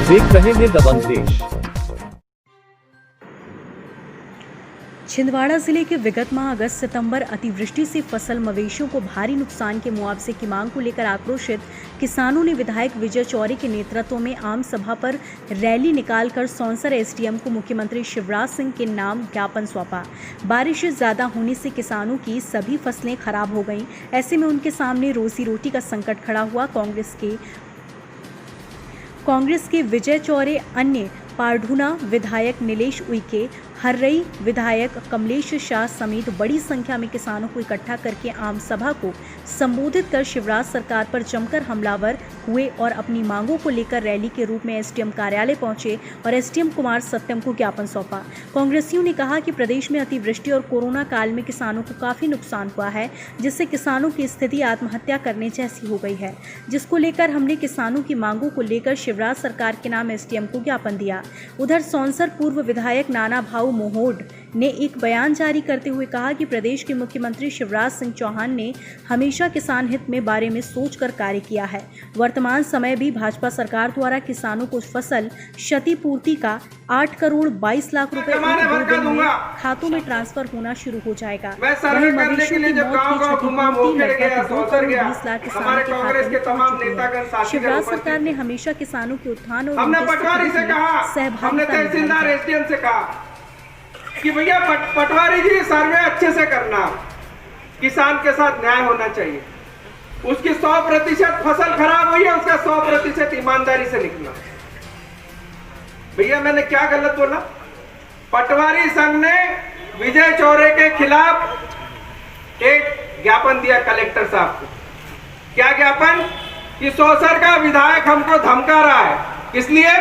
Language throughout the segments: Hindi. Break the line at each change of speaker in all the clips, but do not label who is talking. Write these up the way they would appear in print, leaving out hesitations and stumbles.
देख रहे हैं दबंग देश।
छिंदवाड़ा जिले के विगत माह अगस्त सितंबर अतिवृष्टि से फसल मवेशियों को भारी नुकसान के मुआवजे की मांग को लेकर आक्रोशित किसानों ने विधायक विजय चौरे के नेतृत्व में आम सभा पर रैली निकालकर सौंसर एसडीएम को मुख्यमंत्री शिवराज सिंह के नाम ज्ञापन सौंपा। बारिश ज्यादा होने से किसानों की सभी फसलें खराब हो गईं। ऐसे में उनके सामने रोजी रोटी का संकट खड़ा हुआ। कांग्रेस के विजय चौरे, अन्य पारढूना विधायक नीलेश उइके, हर्रई विधायक कमलेश शाह समेत बड़ी संख्या में किसानों को इकट्ठा करके आम सभा को संबोधित कर शिवराज सरकार पर जमकर हमलावर हुए और अपनी मांगों को लेकर रैली के रूप में एसडीएम कार्यालय पहुंचे और एसडीएम कुमार सत्यम को ज्ञापन सौंपा। कांग्रेसियों ने कहा कि प्रदेश में अतिवृष्टि और कोरोना काल में किसानों को काफी नुकसान हुआ है, जिससे किसानों की स्थिति आत्महत्या करने जैसी हो गई है, जिसको लेकर हमने किसानों की मांगों को लेकर शिवराज सरकार के नाम एसडीएम को ज्ञापन दिया। उधर सौंसर पूर्व विधायक नाना भाऊ मोहोड ने एक बयान जारी करते हुए कहा कि प्रदेश के मुख्यमंत्री शिवराज सिंह चौहान ने हमेशा किसान हित में बारे में सोचकर कार्य किया है। वर्तमान समय भी भाजपा सरकार द्वारा किसानों को फसल क्षतिपूर्ति का 8 करोड़ 22 लाख रुपए 2 दिन में खातों में ट्रांसफर होना शुरू हो जाएगा। वहीं मवेशियों की मौत की क्षतिपूर्ति लगभग 2 करोड़ 20 लाख किसानों के खाते में पहुंच चुकी है। शिवराज सरकार ने हमेशा किसानों के उत्थान और
सहभागिता कि भैया पटवारी जी सर्वे अच्छे से करना, किसान के साथ न्याय होना चाहिए। उसकी 100% फसल खराब हुई है, उसका 100% ईमानदारी से निकलना। भैया मैंने क्या गलत बोला? पटवारी संघ ने विजय चौरे के खिलाफ एक ज्ञापन दिया कलेक्टर साहब को। क्या ज्ञापन? कि सौंसर का विधायक हमको धमका रहा है, इसलिए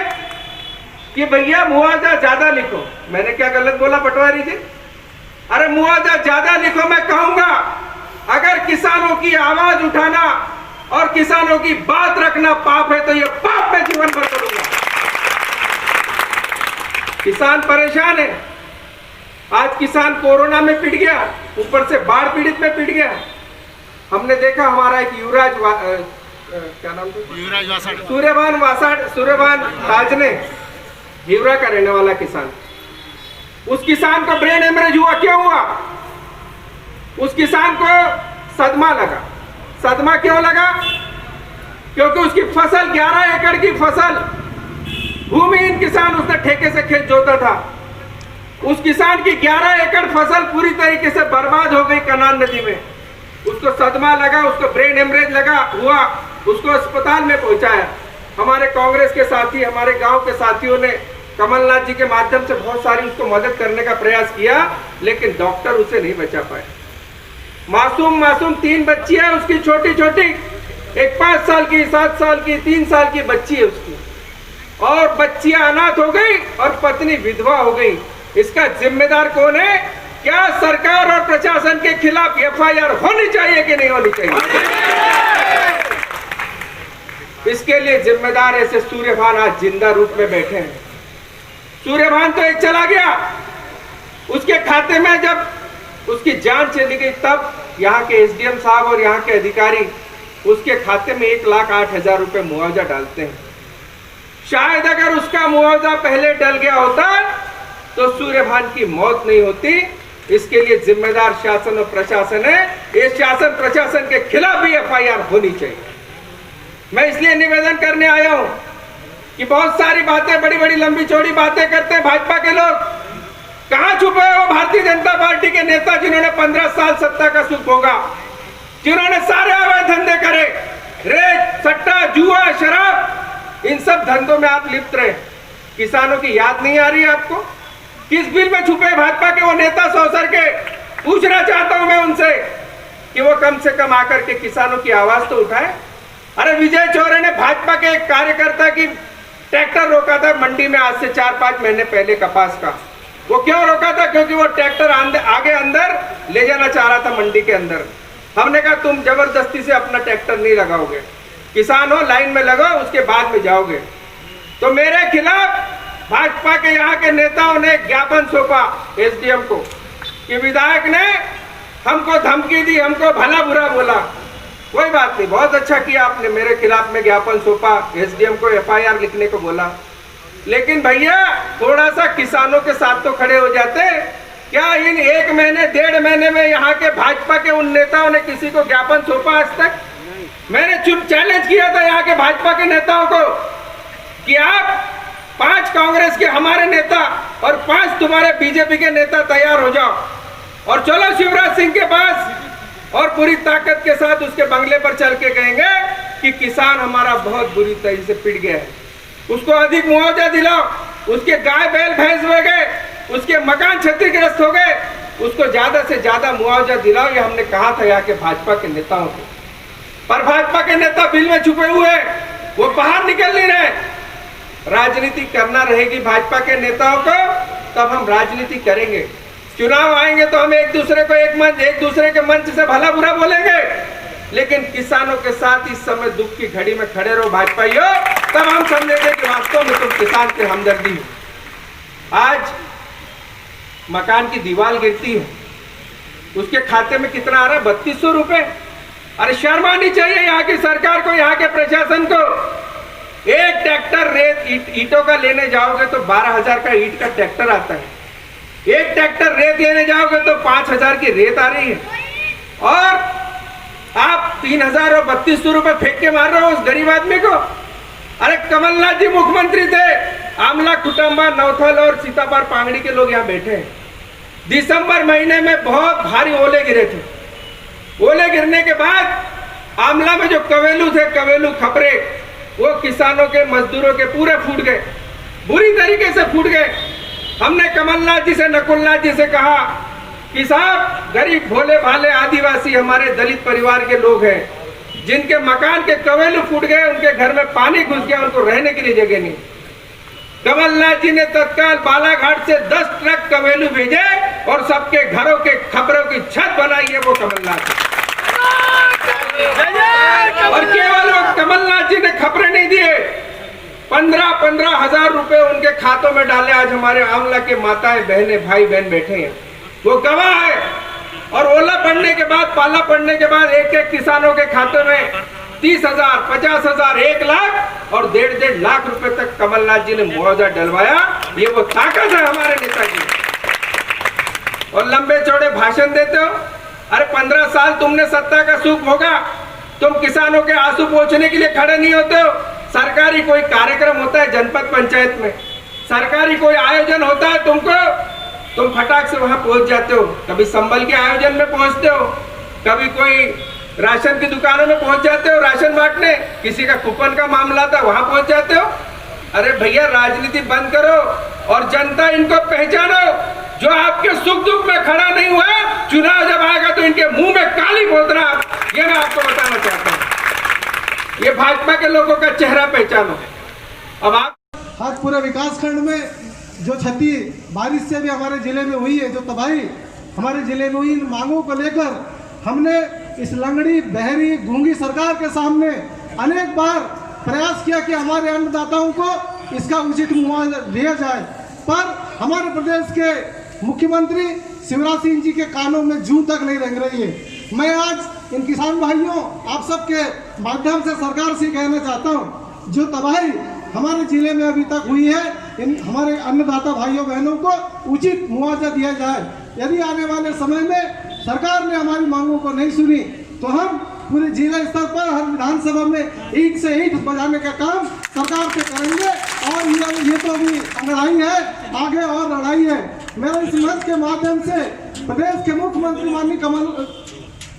कि भैया मुआवजा ज्यादा लिखो। मैंने क्या गलत बोला पटवारी जी? अरे मुआवजा ज्यादा लिखो। मैं कहूंगा अगर किसानों की आवाज उठाना और किसानों की बात रखना पाप है तो ये पाप मैं जीवन भर करूंगा। किसान परेशान है। आज किसान कोरोना में पिट गया, ऊपर से बाढ़ पीड़ित में पिट गया। हमने देखा हमारा एक युवराज क्या नाम था? सूर्यभान राजने, हिवरा का रहने वाला किसान, उस किसान को ब्रेन हेमरेज हुआ। क्यों हुआ? उस किसान को सदमा लगा। सदमा क्यों लगा? क्योंकि उसकी फसल 11 एकड़ की फसल, भूमिहीन किसान, उसने ठेके से खेत जोता था। उस किसान की 11 एकड़ फसल पूरी तरीके से बर्बाद हो गई कनान नदी में। उसको सदमा लगा, उसको ब्रेन हेमरेज लगा हुआ, उसको अस्पताल में पहुंचाया। हमारे कांग्रेस के साथी, हमारे गांव के साथियों ने कमलनाथ जी के माध्यम से बहुत सारी उसको मदद करने का प्रयास किया, लेकिन डॉक्टर उसे नहीं बचा पाए। मासूम 3 बच्ची है उसकी, छोटी छोटी, एक 5 साल की, 7 साल की, 3 साल की बच्ची है उसकी, और बच्चियां अनाथ हो गई और पत्नी विधवा हो गई। इसका जिम्मेदार कौन है? क्या सरकार और प्रशासन के खिलाफ एफआईआर होनी चाहिए कि नहीं होनी चाहिए? इसके लिए जिम्मेदार ऐसे सूर्यभान आज जिंदा रूप में बैठे हैं। सूर्यभान तो एक चला गया, उसके खाते में जब उसकी जान चली गई तब यहाँ के एसडीएम साहब और यहाँ के अधिकारी उसके खाते में 1,08,000 रुपए मुआवजा डालते हैं। शायद अगर उसका मुआवजा पहले डल गया होता तो सूर्यभान की मौत नहीं होती। इसके लिए जिम्मेदार शासन और प्रशासन है। इस शासन प्रशासन के खिलाफ भी एफआईआर होनी चाहिए। मैं इसलिए निवेदन करने आया हूं कि बहुत सारी बातें, बड़ी बड़ी लंबी चौड़ी बातें करते हैं भाजपा के लोग। कहां छुपे हो भारतीय जनता पार्टी के नेता जिन्होंने 15 साल सत्ता का सुख भोगा, जिन्होंने सारे अवैध धंधे करे, रेत, सट्टा, जुआ, शराब, इन सब धंधों में आप लिप्त रहे। किसानों की याद नहीं आ रही है आपको? किस बिल में छुपे भाजपा के वो नेता सौंसर के? पूछना चाहता हूं मैं उनसे कि वो कम से कम आकर के किसानों की आवाज तो उठाए। अरे विजय चौरे ने भाजपा के एक कार्यकर्ता की ट्रैक्टर रोका था मंडी में आज से 4-5 महीने पहले कपास का। वो क्यों रोका था? क्योंकि वो ट्रैक्टर आगे अंदर ले जाना चाह रहा था मंडी के अंदर। हमने कहा तुम जबरदस्ती से अपना ट्रैक्टर नहीं लगाओगे, किसान हो लाइन में लगाओ, उसके बाद में जाओगे। तो मेरे खिलाफ भाजपा के यहाँ के नेताओं ने ज्ञापन सौंपा एसडीएम को कि विधायक ने हमको धमकी दी, हमको भला बुरा बोला। कोई बात नहीं, बहुत अच्छा किया आपने, मेरे खिलाफ में ज्ञापन सौंपा, एसडीएम को एफआईआर लिखने को बोला। लेकिन भैया थोड़ा सा किसानों के साथ तो खड़े हो जाते। क्या इन 1 महीने 1.5 महीने में यहाँ के भाजपा के उन नेताओं ने किसी को ज्ञापन सौंपा आज तक? मैंने चुप चैलेंज किया था यहाँ के भाजपा के नेताओं को कि आप 5 कांग्रेस के हमारे नेता और 5 तुम्हारे बीजेपी के नेता तैयार हो जाओ और चलो शिवराज सिंह के पास और पूरी ताकत के साथ उसके बंगले पर चल के कहेंगे कि किसान हमारा बहुत बुरी तरह से पिट गया है, उसको अधिक मुआवजा दिलाओ, उसके गाय बैल भैंस हो गए, उसके मकान क्षतिग्रस्त हो गए, उसको ज्यादा से ज्यादा मुआवजा दिलाओ। ये हमने कहा था यहाँ के भाजपा के नेताओं को, पर भाजपा के नेता बिल में छुपे हुए, वो बाहर निकल नहीं रहे। राजनीति करना रहेगी भाजपा के नेताओं को, तब हम राजनीति करेंगे। चुनाव आएंगे तो हम एक दूसरे को एक दूसरे के मंच से भला बुरा बोलेंगे, लेकिन किसानों के साथ इस समय दुख की घड़ी में खड़े रहो भाजपाइयों, तब हम समझेंगे कि वास्तव में तुम किसान के हमदर्दी हो। आज मकान की दीवार गिरती है, उसके खाते में कितना आ रहा है? 3200 रुपए। अरे शर्म आनी चाहिए यहाँ की सरकार को, यहाँ के प्रशासन को। एक ट्रैक्टर रेत ईंटों का लेने जाओगे तो 12,000 का ईंट का ट्रैक्टर आता है, एक ट्रैक्टर रेत लेने जाओगे तो 5,000 की रेत आ रही है, और आप 3,000 और 3200 रुपए फेंक के मार रहे हो उस गरीब आदमी को। अरे कमलनाथ जी मुख्यमंत्री थे, आमला, कुटुंबा, नौथल और सीतापुर पांगड़ी के लोग यहाँ बैठे हैं। दिसंबर महीने में बहुत भारी ओले गिरे थे। ओले गिरने के बाद आमला में जो कवेलू थे, कवेलू खपरे, वो किसानों के मजदूरों के पूरे फूट गए, बुरी तरीके से फूट गए। हमने कमलनाथ जी से, नकुलनाथ जी से कहा कि साहब गरीब भोले भाले आदिवासी हमारे दलित परिवार के लोग हैं, जिनके मकान के कवेलू फूट गए, उनके घर में पानी घुस गया, उनको रहने के लिए जगह नहीं। कमलनाथ जी ने तत्काल बालाघाट से 10 ट्रक कवेलू भेजे और सबके घरों के खपरों की छत बनाई है वो कमलनाथ। और केवल कमलनाथ जी ने खपरे नहीं दिए, 15-15 हजार रुपए उनके खातों में डाले। आज हमारे आमला के माताएं बहनें भाई बहन बैठे हैं, वो गवाह है। और ओला पड़ने के बाद, पाला पड़ने के बाद एक एक किसानों के खाते में 30,000, 50,000, 1 लाख और 1.5 लाख रुपए तक कमलनाथ जी ने मुआवजा डलवाया। ये वो ताकत है हमारे नेता की। और लंबे चौड़े भाषण देते हो। अरे 15 साल तुमने सत्ता का सुख भोगा, तुम किसानों के आंसू पोंछने के लिए खड़े नहीं होते हो। सरकारी कोई कार्यक्रम होता है जनपद पंचायत में, सरकारी कोई आयोजन होता है, तुम फटाक से वहां पहुंच जाते हो। कभी संबल के आयोजन में पहुंचते हो, कभी कोई राशन की दुकानों में पहुंच जाते हो राशन बांटने, किसी का कूपन का मामला था वहां पहुंच जाते हो। अरे भैया राजनीति बंद करो और जनता इनको पहचानो। जो आपके सुख दुख में खड़ा नहीं हुआ, चुनाव जब आएगा तो इनके मुंह में काली बोतरा, ये मैं आपको बताना चाहता हूँ। ये भाजपा के लोगों का चेहरा पहचानो। अब आप
आज पूरे विकास खंड में जो क्षति बारिश से भी हमारे जिले में हुई है, जो तबाही हमारे जिले में हुई, इन मांगों को लेकर हमने इस लंगड़ी बहरी गूंगी सरकार के सामने अनेक बार प्रयास किया कि हमारे अन्नदाताओं को इसका उचित मुआवजा दिया जाए, पर हमारे प्रदेश के मुख्यमंत्री शिवराज सिंह जी के कानों में जूं तक नहीं रेंग रही है। मैं आज इन किसान भाइयों, आप सबके माध्यम से सरकार से कहना चाहता हूं, जो तबाही हमारे जिले में अभी तक हुई है, इन हमारे अन्नदाता भाइयों बहनों को उचित मुआवजा दिया जाए। यदि आने वाले समय में सरकार ने हमारी मांगों को नहीं सुनी तो हम पूरे जिला स्तर पर हर विधानसभा में ईंट से ईंट बजाने का काम सरकार से करेंगे। और ये तो अभी लड़ाई है, आगे और लड़ाई है। मेरा इस मंच के माध्यम से प्रदेश के मुख्यमंत्री माननीय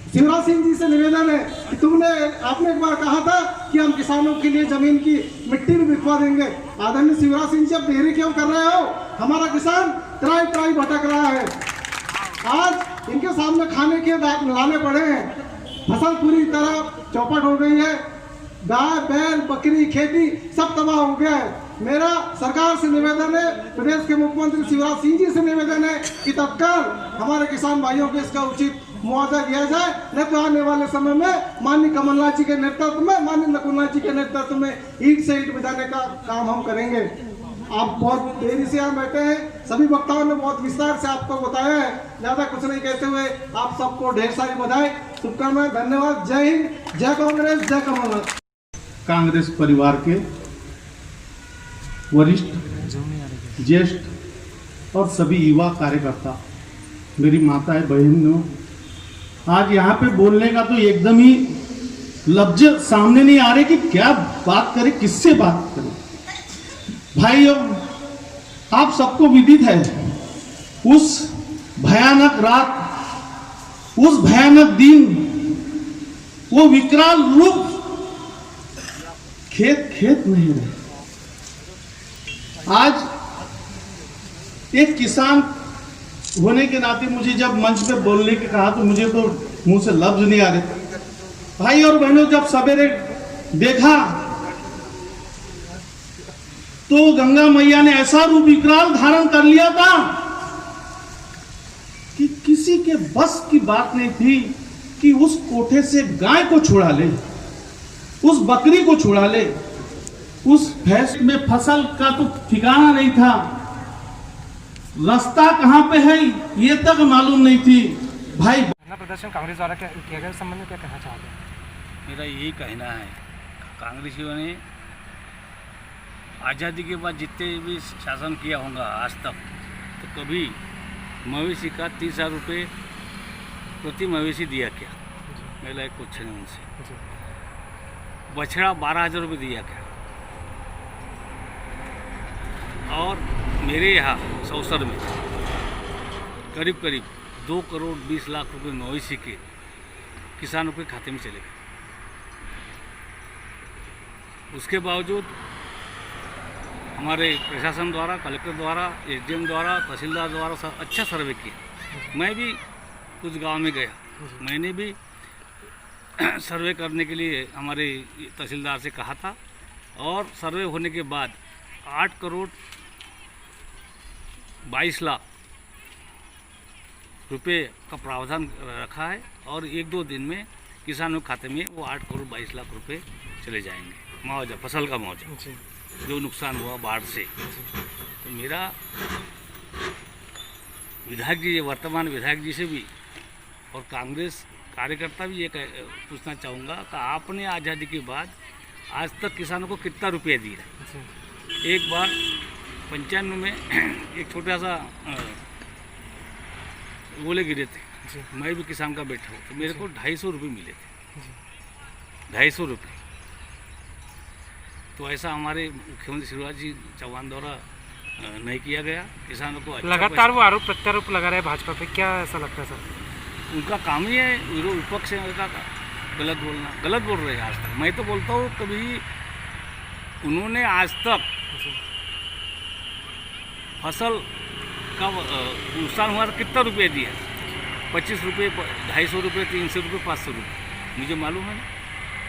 शिवराज सिंह जी से निवेदन है कि आपने एक बार कहा था कि हम किसानों के लिए जमीन की मिट्टी भी बिकवा देंगे। आदरणीय शिवराज सिंह जी, अब देरी क्यों कर रहे हो? हमारा किसान त्राई भटक रहा है। आज इनके सामने खाने के लाने पड़े हैं, फसल पूरी तरह चौपट हो गई है, गाय बैल बकरी खेती सब तबाह हो गया है। मेरा सरकार से निवेदन है, प्रदेश के मुख्यमंत्री शिवराज सिंह जी से निवेदन है कि तत्काल हमारे किसान भाइयों को इसका उचित मुआवजा दिया जाए, नहीं तो आने वाले समय में माननीय कमलनाथ जी के नेतृत्व में, माननीय नकुलनाथ जी के नेतृत्व में ईंट से ईंट बजाने का काम हम करेंगे। आप बहुत देरी से यहाँ बैठे हैं, सभी वक्ताओं ने बहुत विस्तार से आपको बताया है। ज्यादा कुछ नहीं कहते हुए आप सबको ढेर सारी बधाई, शुभकामनाएं, धन्यवाद। जय हिंद, जय कांग्रेस, जय कमलनाथ।
कांग्रेस परिवार के वरिष्ठ ज्येष्ठ और सभी युवा कार्यकर्ता, मेरी माताएं बहनों, आज यहाँ पे बोलने का तो एकदम ही लफ्ज सामने नहीं आ रहे कि क्या बात करें, किससे बात करें। भाइयों, आप सबको विदित है उस भयानक रात, उस भयानक दिन, वो विकराल रूप खेत नहीं रहे। आज एक किसान होने के नाते मुझे जब मंच पे बोलने के कहा तो मुझे तो मुंह से लफ्ज नहीं आ रहे। भाई और बहनों, जब सवेरे देखा तो गंगा मैया ने ऐसा रूप विकराल धारण कर लिया था कि किसी के बस की बात नहीं थी कि उस कोठे से गाय को छुड़ा ले, उस बकरी को छुड़ा ले। उस भैंस में फसल का तो ठिकाना नहीं था, रास्ता कहां पे है ये तक मालूम नहीं थी। भाई,
प्रदर्शन कांग्रेस द्वारा किया गया, इस संबंध में क्या कहना चाहते हैं?
मेरा यही कहना है, कांग्रेसियों ने आज़ादी के बाद जितने भी शासन किया होगा आज तक, तो कभी मवेशी का 30,000 रुपये प्रति मवेशी दिया क्या? मेरा एक क्वेश्चन है उनसे। बछड़ा 12,000 रुपये दिया क्या? और मेरे यहाँ सौसर में करीब करीब 2 करोड़ 20 लाख रुपए मवेशी के किसानों के खाते में चले गए। उसके बावजूद हमारे प्रशासन द्वारा, कलेक्टर द्वारा, एसडीएम द्वारा, तहसीलदार द्वारा सब अच्छा सर्वे किया। मैं भी कुछ गांव में गया, मैंने भी सर्वे करने के लिए हमारे तहसीलदार से कहा था, और सर्वे होने के बाद 8 करोड़ 22 लाख रुपए का प्रावधान रखा है, और 1-2 दिन में किसानों के खाते में वो 8 करोड़ 22 लाख रुपए चले जाएंगे, मुआवजा, फसल का मुआवजा जो नुकसान हुआ बाढ़ से। तो मेरा विधायक जी, वर्तमान विधायक जी से भी और कांग्रेस कार्यकर्ता भी ये पूछना चाहूँगा कि आपने आज़ादी के बाद आज तक किसानों को कितना रुपया दिया? एक बार 95 में एक छोटा सा ओले गिरे थे, मैं भी किसान का बेटा हूँ, तो मेरे को 250 रुपये मिले थे, 250 रुपये। तो ऐसा हमारे मुख्यमंत्री शिवराज जी चौहान द्वारा नहीं किया गया। किसानों को अच्छा
लगातार वो आरोप प्रत्यारोप लगा रहे हैं भाजपा पे, क्या ऐसा लगता है सर?
उनका काम ही है विपक्ष का गलत बोलना, गलत बोल रहे हैं आज तक। मैं तो बोलता हूँ कभी उन्होंने आज तक फसल का नुकसान हुआ तो कितना रुपये दिया? 25 रुपये, 250 रुपये, 300 रुपये, 500 रुपये, मुझे मालूम है ना।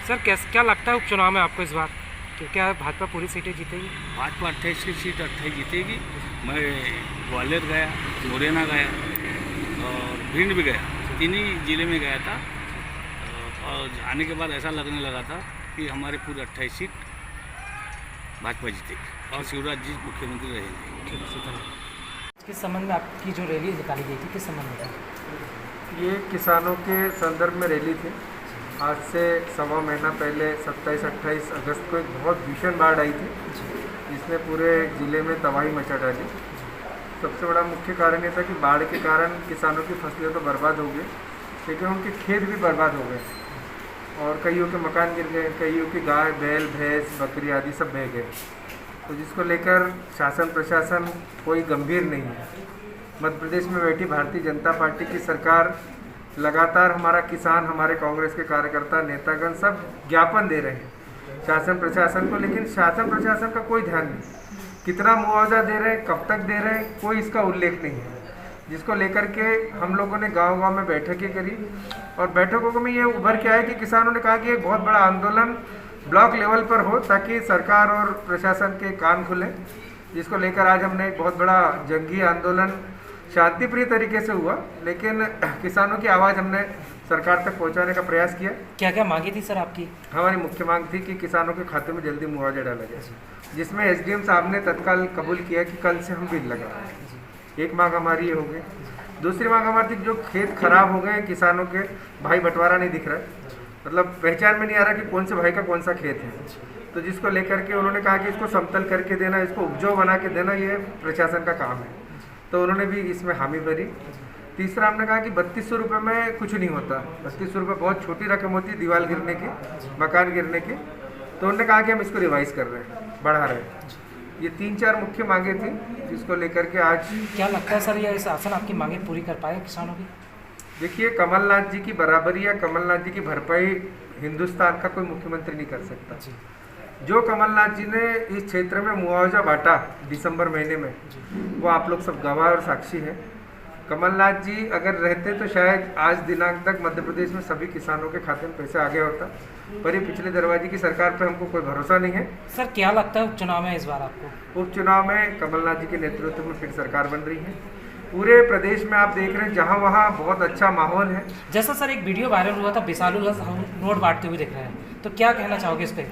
सर क्या लगता है उपचुनाव में आपको इस बार, क्या भाजपा पूरी सीटें जीतेगी?
भाजपा 28 की सीट 28 जीतेगी। मैं ग्वालियर गया, मुरैना गया और भिंड भी गया, 3 ही जिले में गया था, और आने के बाद ऐसा लगने लगा था कि हमारे पूरे 28 सीट भाजपा जीतेगी और शिवराज जी मुख्यमंत्री रहेंगे।
किस संबंध में आपकी जो रैली निकाली गई थी, किस संबंध में थी?
ये किसानों के संदर्भ में रैली थी। आज से 1.25 महीना पहले 27-28 अगस्त को एक बहुत भीषण बाढ़ आई थी, जिसने पूरे ज़िले में तबाही मचा डाली। सबसे बड़ा मुख्य कारण ये था कि बाढ़ के कारण किसानों की फसलें तो बर्बाद हो गई, लेकिन उनके खेत भी बर्बाद हो गए, और कईयों के मकान गिर गए, कईयों की गाय, बैल, भैंस, बकरी आदि सब बह गए। तो जिसको लेकर शासन प्रशासन कोई गंभीर नहीं है। मध्य प्रदेश में बैठी भारतीय जनता पार्टी की सरकार लगातार हमारा किसान, हमारे कांग्रेस के कार्यकर्ता, नेतागण सब ज्ञापन दे रहे हैं शासन प्रशासन को, लेकिन शासन प्रशासन का कोई ध्यान नहीं। कितना मुआवजा दे रहे हैं, कब तक दे रहे हैं, कोई इसका उल्लेख नहीं है। जिसको लेकर के हम लोगों ने गांव-गांव में बैठकें करी, और बैठकों में ये उभर के आया कि किसानों ने कहा कि एक बहुत बड़ा आंदोलन ब्लॉक लेवल पर हो, ताकि सरकार और प्रशासन के कान खुले। जिसको लेकर आज हमने एक बहुत बड़ा जंगी आंदोलन शांतिप्रिय तरीके से हुआ, लेकिन किसानों की आवाज़ हमने सरकार तक पहुंचाने का प्रयास किया।
क्या क्या मांगी थी सर आपकी?
हमारी मुख्य मांग थी कि किसानों के खाते में जल्दी मुआवजा डाला जाए, जिसमें एसडीएम साहब ने तत्काल कबूल किया कि कल से हम बिल लगाएंगे। एक मांग हमारी ये हो गई। दूसरी मांग हमारी थी, जो खेत खराब हो गए किसानों के, भाई बंटवारा नहीं दिख रहा है, मतलब पहचान में नहीं आ रहा कि कौन से भाई का कौन सा खेत है। तो जिसको लेकर के उन्होंने कहा कि इसको समतल करके देना, इसको उपजाऊ बना के देना, ये प्रशासन का काम है। तो उन्होंने भी इसमें हामी भरी। तीसरा हमने कहा कि 3200 रुपये में कुछ नहीं होता, 3200 रुपये बहुत छोटी रकम होती है दीवार गिरने की, मकान गिरने की। तो उन्होंने कहा कि हम इसको रिवाइज़ कर रहे हैं, बढ़ा रहे हैं। ये 3-4 मुख्य मांगे थी जिसको लेकर के आज।
क्या लगता है सर, ये इस शासन आपकी मांगे पूरी कर पाए किसानों की?
देखिए, कमलनाथ जी की बराबरी या कमलनाथ जी की भरपाई हिंदुस्तान का कोई मुख्यमंत्री नहीं कर सकता। जो कमलनाथ जी ने इस क्षेत्र में मुआवजा बांटा दिसंबर महीने में, वो आप लोग सब गवाह और साक्षी हैं। कमलनाथ जी अगर रहते तो शायद आज दिनांक तक मध्य प्रदेश में सभी किसानों के खाते में पैसा आ गया होता, पर ये पिछले दरवाजे की सरकार पर हमको कोई भरोसा नहीं है।
सर क्या लगता है उपचुनाव में इस बार आपको?
उपचुनाव में कमलनाथ जी के नेतृत्व में फिर सरकार बन रही है। पूरे प्रदेश में आप देख रहे हैं जहाँ वहाँ बहुत अच्छा माहौल है।
जैसा सर एक वीडियो वायरल हुआ था, विशालू नोट बांटते हुए दिख रहे हैं, तो क्या कहना चाहोगे इस पर?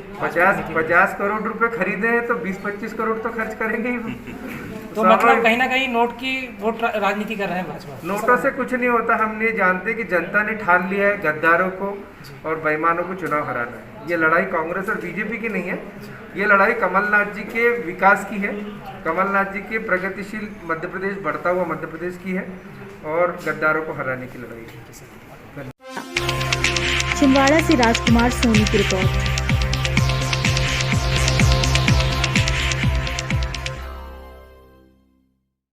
50 करोड़ रुपए खरीदे हैं तो 20-25 करोड़ तो खर्च करेंगे ही।
तो मतलब कहीं ना कहीं नोट की वोट राजनीति कर रहे हैं भाजपा।
नोटों से कुछ नहीं होता। हम ये जानते कि जनता ने ठान लिया है गद्दारों को और बेईमानों को चुनाव हराना है। ये लड़ाई कांग्रेस और बीजेपी की नहीं है, ये लड़ाई कमलनाथ जी के विकास की है, कमलनाथ जी के प्रगतिशील मध्य प्रदेश, बढ़ता हुआ मध्य प्रदेश की है और गद्दारों को हराने की लड़ाई है।
छिंदवाड़ा से राजकुमार सोनी की रिपोर्ट।